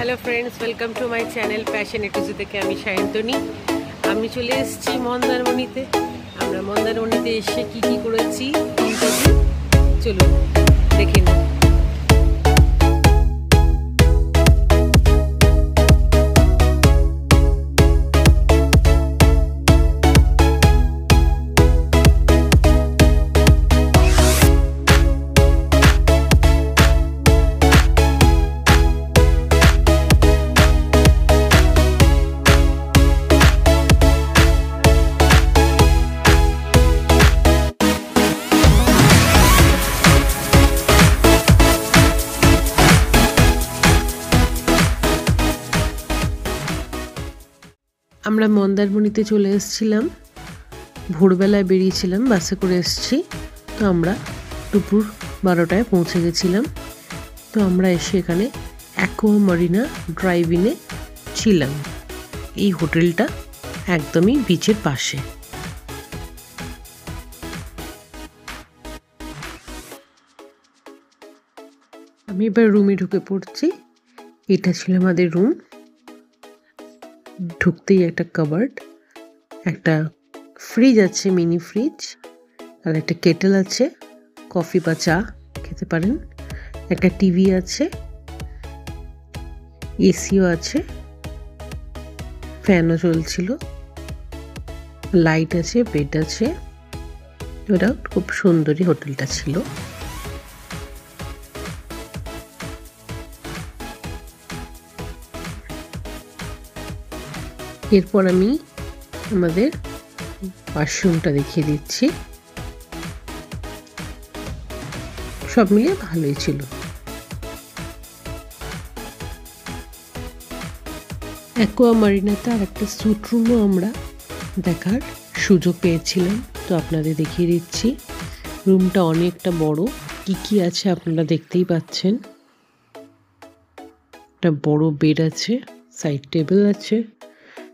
Hello friends, welcome to my channel passion A to Z থেকে আমি সায়ন্তনী। আমি চলে এসেছি মন্দারমণিতে। আমরা মন্দারমণিতে এসে কি কি করেছি চলুন দেখে নিই। আমরা মন্দারমণিতে চলে এসেছিলাম, ভোরবেলায় বেরিয়েছিলাম, বাসে করে এসেছি। তো আমরা দুপুর 12টায় পৌঁছে গেছিলাম। তো আমরা এসে এখানে অ্যাকোয়া মারিনা ড্রাইভ ইনে ছিলাম। এই হোটেলটা একদমই বিচের পাশে। আমি এবার রুমে ঢুকে পড়ছি। এটা ছিল আমাদের রুম। ঢুকতেই একটা কাবার্ড, একটা ফ্রিজ আছে, মিনি ফ্রিজ, আর একটা কেটেল আছে, কফি বা চা খেতে পারেন। একটা টিভি আছে, এসিও আছে, ফ্যানও চলছিল, লাইট আছে, বেড আছে। ওটা খুব সুন্দরী হোটেলটা ছিল। এরপর আমি আমাদের ওয়াশরুমটা দেখিয়ে দিচ্ছি। সব মিলিয়ে ভালোই ছিল। অ্যাকোয়া মারিনাতে আর একটা স্যুট রুমও আমরা দেখার সুযোগ পেয়েছিলাম। তো আপনাদের দেখিয়ে দিচ্ছি। রুমটা অনেকটা বড়। কি আছে আপনারা দেখতেই পাচ্ছেন। একটা বড় বেড আছে, সাইড টেবিল আছে,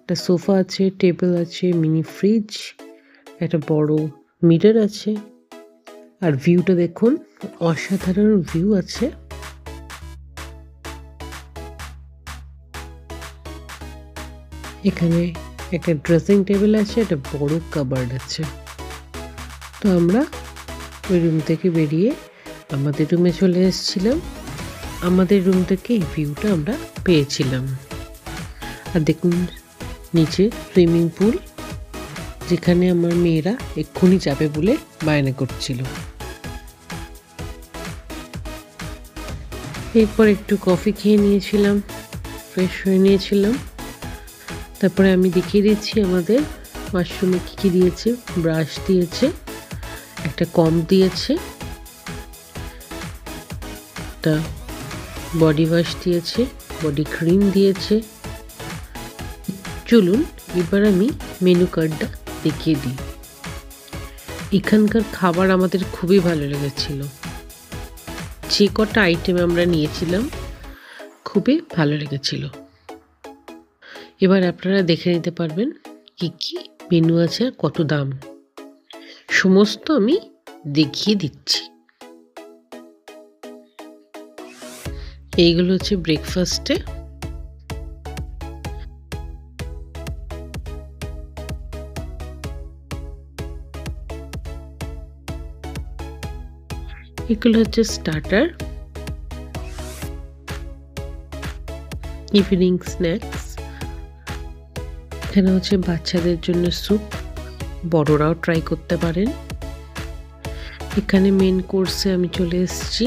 একটা সোফা আছে, টেবিল আছে, মিনি ফ্রিজ, একটা বড় মিরর আছে। আর ভিউটা দেখুন, অসাধারণ ভিউ আছে। এখানে একটা ড্রেসিং টেবিল আছে, একটা বড় কাবার্ড আছে। তো আমরা ওই রুম থেকে বেরিয়ে আমাদের রুমে চলে এসেছিলাম। আমাদের রুম থেকে এই ভিউটা আমরা পেয়েছিলাম। আর দেখুন নিচে সুইমিং পুল, যেখানে আমার মেয়েরা এক্ষুনি যাবে বলে বায়না করছিল। এরপর একটু কফি খেয়ে নিয়েছিলাম, ফ্রেশ হয়ে নিয়েছিলাম। তারপরে আমি দেখিয়ে দিচ্ছি আমাদের ওয়াশরুমে কী দিয়েছে। ব্রাশ দিয়েছে, একটা কম দিয়েছে, একটা বডি ওয়াশ দিয়েছে, বডি ক্রিম দিয়েছে। চলুন এবার আমি মেনু কার্ডটা দেখিয়ে দিই। এখানকার খাবার আমাদের খুবই ভালো লেগেছিল। যে কটা আইটেম আমরা নিয়েছিলাম খুবই ভালো লেগেছিল। এবার আপনারা দেখে নিতে পারবেন কি কি মেনু আছে আর কত দাম, সমস্ত আমি দেখিয়ে দিচ্ছি। এইগুলো হচ্ছে ব্রেকফাস্টে। এগুলো হচ্ছে স্টার্টার, ইভিনিং স্ন্যাক্স। এখানে হচ্ছে বাচ্চাদের জন্য স্যুপ, বড়রাও ট্রাই করতে পারেন। এখানে মেন কোর্সে আমি চলে এসেছি।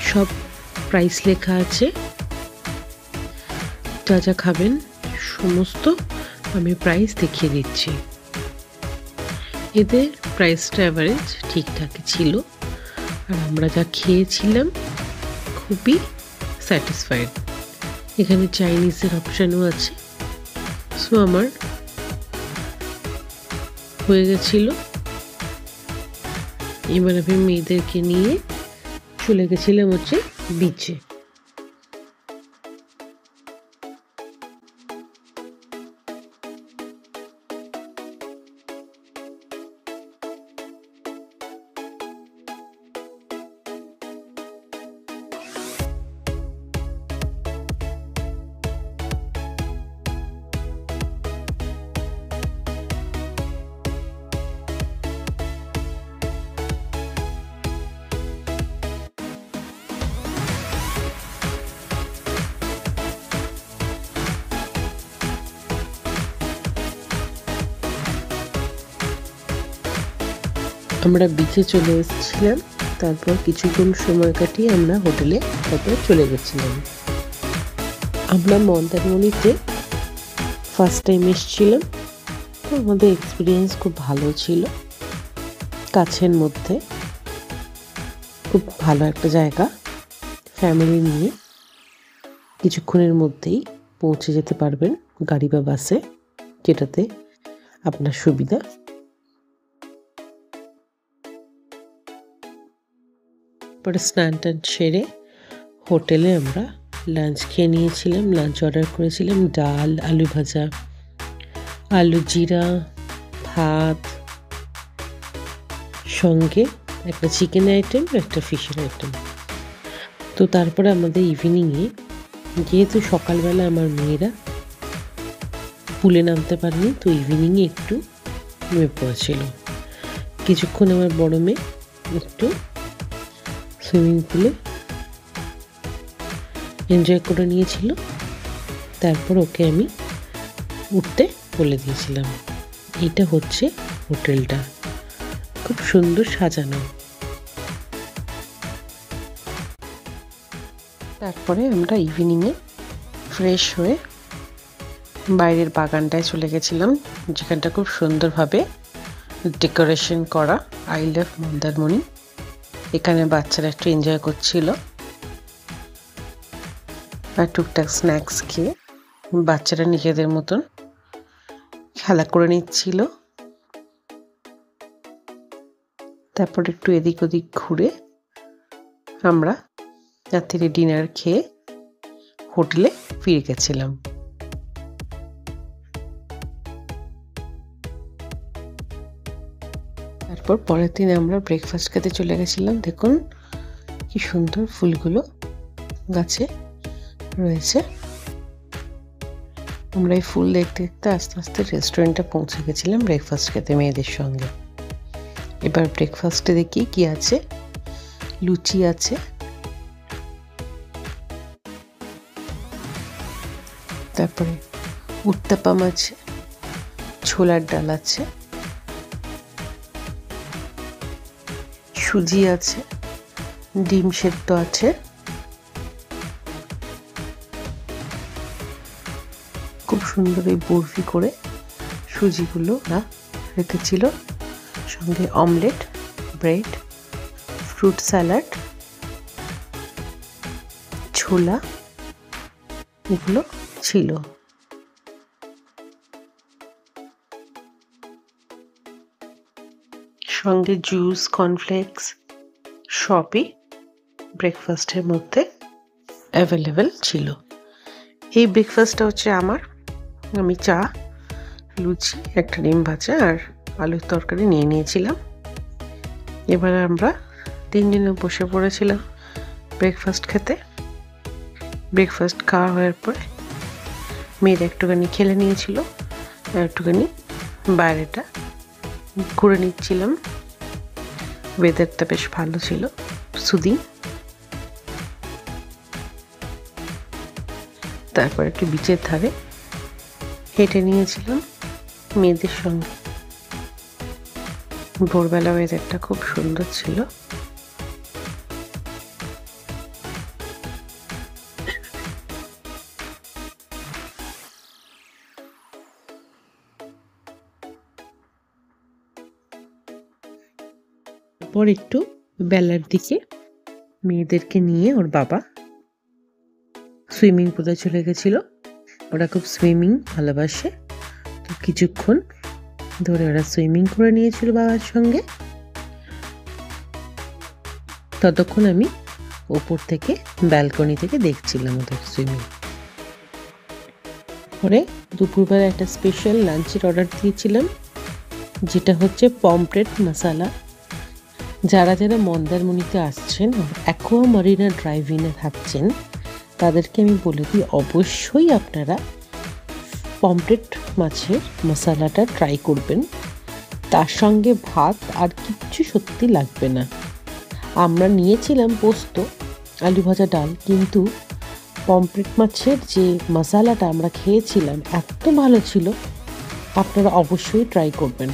সব প্রাইস লেখা আছে, যা যা খাবেন সমস্ত আমি প্রাইস দেখিয়ে দিচ্ছি। এদের প্রাইসটা অ্যাভারেজ ঠিকঠাকই ছিল। আর আমরা যা খেয়েছিলাম খুবই স্যাটিসফাইড। এখানে চাইনিজের অপশানও আছে। সো আমার হয়ে গেছিল। এবার আমি মেয়েদেরকে নিয়ে চলে গেছিলাম হচ্ছে বিচে। আমরা বিচে চলে এসেছিলাম, তারপর কিছুক্ষণ সময় কাটিয়ে আমরা হোটেলে তারপরে চলে গেছিলাম। আমরা মন্দারমণিতে ফার্স্ট টাইম এসেছিলাম, তো আমাদের এক্সপিরিয়েন্স খুব ভালো ছিল। কাছের মধ্যে খুব ভালো একটা জায়গা, ফ্যামিলি নিয়ে কিছুক্ষণের মধ্যেই পৌঁছে যেতে পারবেন গাড়ি বা বাসে, যেটাতে আপনার সুবিধা। পরে স্নান টান সেরে হোটেলে আমরা লাঞ্চ খেয়ে নিয়েছিলাম। লাঞ্চ অর্ডার করেছিলাম ডাল, আলু ভাজা, আলু জিরা, ভাত, সঙ্গে একটা চিকেন আইটেম, একটা ফিশের আইটেম। তো তারপরে আমাদের ইভিনিংয়ে, যেহেতু সকালবেলা আমার মেয়েরা পুলে নামতে পারেনি, তো ইভিনিংয়ে একটু নেমে পড়েছিল। কিছুক্ষণ আমার বড় মেয়ে একটু সুইমিং পুলে এনজয় করে নিয়েছিল। তারপর ওকে আমি উঠতে বলে দিয়েছিলাম। এটা হচ্ছে হোটেলটা, খুব সুন্দর সাজানো। তারপরে আমরা ইভিনিংয়ে ফ্রেশ হয়ে বাইরের বাগানটায় চলে গেছিলাম, যেখানটা খুব সুন্দরভাবে ডেকোরেশন করা। I love Mandarmani. এখানে বাচ্চারা একটু এনজয় করছিল আর টুকটাক স্ন্যাক্স খেয়ে বাচ্চারা নিজেদের মতন খেলা করে নিচ্ছিল। তারপর একটু এদিক ওদিক ঘুরে আমরা রাত্রে ডিনার খেয়ে হোটেলে ফিরে গেছিলাম। তারপর পরের দিন আমরা ব্রেকফাস্ট খেতে চলে গেছিলাম। দেখুন কি সুন্দর ফুলগুলো গাছে রয়েছে। আমরা এই ফুল দেখতে দেখতে আস্তে আস্তে রেস্টুরেন্টে পৌঁছে গেছিলাম ব্রেকফাস্ট খেতে মেয়েদের সঙ্গে। এবার ব্রেকফাস্টে দেখি কি আছে। লুচি আছে, তারপরে উত্তাপাম আছে, ছোলার ডাল আছে, সুজি আছে, ডিম সেদ্ধ আছে, খুব সুন্দর এই বরফি করে সুজিগুলো রেখেছিল, সঙ্গে অমলেট, ব্রেড, ফ্রুট স্যালাড, ছোলা, এগুলো ছিল। সঙ্গে জুস, কর্নফ্লেক্স সবই ব্রেকফাস্টের মধ্যে অ্যাভেলেবেল ছিল। এই ব্রেকফাস্টটা হচ্ছে আমি চা, লুচি, একটা ডিম ভাজা আর আলুর তরকারি নিয়ে নিয়েছিলাম। এবার আমরা তিনজনে বসে পড়েছিলাম ব্রেকফাস্ট খেতে। ব্রেকফাস্ট খাওয়া হওয়ার পরে মেয়েরা একটুখানি খেলে নিয়েছিল আর একটুখানি বাইরেটা ঘুরে নিচ্ছিলাম। ওয়েদারটা বেশ ভালো ছিল, সুদিং। তারপর একটু বিচের ধারে হেঁটে নিয়েছিলাম মেয়েদের সঙ্গে। ভোরবেলা ওয়েদারটা খুব সুন্দর ছিল। পর একটু বেলার দিকে মেয়েদেরকে নিয়ে ওর বাবা সুইমিং পুলে চলে গেছিল। ওরা খুব সুইমিং ভালোবাসে, তো কিছুক্ষণ ধরে ওরা সুইমিং করে নিয়েছিল বাবার সঙ্গে। ততক্ষণ আমি ওপর থেকে ব্যালকনি থেকে দেখছিলাম ওদের সুইমিং। পরে দুপুরবেলা একটা স্পেশাল লাঞ্চের অর্ডার দিয়েছিলাম, যেটা হচ্ছে পমফ্রেট মশালা। যারা যারা মন্দারমণিতে আসছেন, অ্যাকোয়া মারিনা ড্রাইভ-ইনে থাকছেন, তাদেরকে আমি বলে দিই অবশ্যই আপনারা পমফ্রেট মাছের মশালাটা ট্রাই করবেন। তার সঙ্গে ভাত আর কিচ্ছু সত্যি লাগবে না। আমরা নিয়েছিলাম পোস্ত, আলু ভাজা, ডাল, কিন্তু পমফ্রেট মাছের যে মশালাটা আমরা খেয়েছিলাম এত ভালো ছিল, আপনারা অবশ্যই ট্রাই করবেন।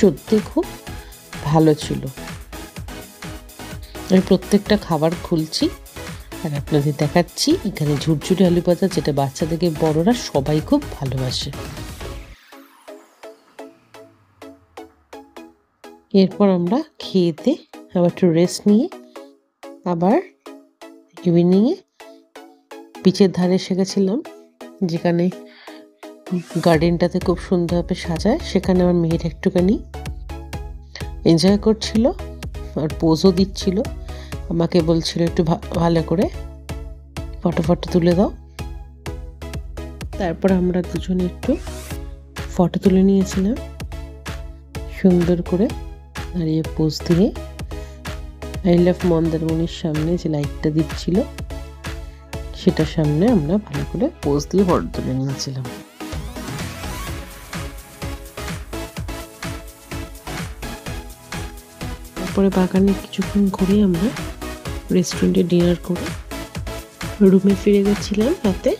সত্যি খুব ভালো ছিল। আমি প্রত্যেকটা খাবার খুলছি আর আপনাদের দেখাচ্ছি। এখানে ঝুরঝুরে আলু ভাজা, যেটা বাচ্চা থেকে বড়রা সবাই খুব ভালোবাসে। এরপর আমরা খেয়েতে আবার একটু রেস্ট নিয়ে আবার ইভিনিংয়ে বিচের ধারে এসে গেছিলাম, যেখানে গার্ডেনটাতে খুব সুন্দরভাবে সাজায়। সেখানে আমার মেয়ের একটুখানি এনজয় করছিল আর পোজও দিচ্ছিল। আমাকে বলছিল একটু ভালো করে ফটো তুলে দাও। তারপর আমরা দুজনে একটু ফটো তুলে নিয়েছিলাম সুন্দর করে দাঁড়িয়ে পোজ দিয়ে। আই লাভ মন্দারমণির সামনে যে লাইটটা দিচ্ছিল সেটার সামনে আমরা ভালো করে পোজ দিয়ে ফটো তুলে নিয়েছিলাম। তারপরে বাগানে কিছুক্ষণ ঘুরে আমরা রেস্টুরেন্টে ডিনার করে রুমে ফিরে গেছিলাম রাতে।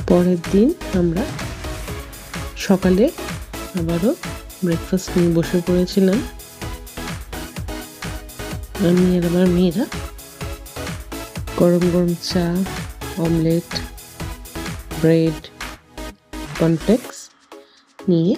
পরের দিন আমরা সকালে আবারও ব্রেকফাস্ট নিয়ে বসে পড়েছিলাম। আমি আর আমার মেয়েরা গরম গরম চা, অমলেট, ব্রেড, কর্নফ্লেক্স নিয়ে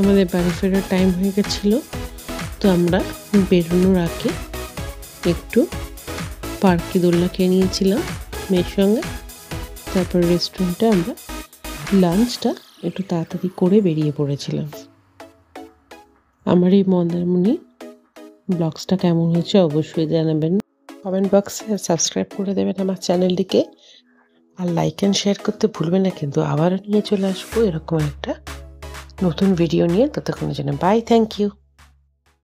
আমাদের বাড়ি ফেরার টাইম হয়ে গেছিল। তো আমরা বেরোনোর আগে একটু পার্কে দোলনা খেয়ে নিয়েছিলাম মেয়ের সঙ্গে। তারপর রেস্টুরেন্টে আমরা লাঞ্চটা একটু তাড়াতাড়ি করে বেরিয়ে পড়েছিলাম। আমার এই মন্দারমণি ব্লগসটা কেমন হয়েছে অবশ্যই জানাবেন। কমেন্ট বক্সে সাবস্ক্রাইব করে দেবেন আমার চ্যানেলটিকে, আর লাইক অ্যান্ড শেয়ার করতে ভুলবেন না। কিন্তু আবারও নিয়ে চলে আসবো এরকম একটা নতুন ভিডিও নিয়ে। ততক্ষণের জন্য বাই, থ্যাংক ইউ।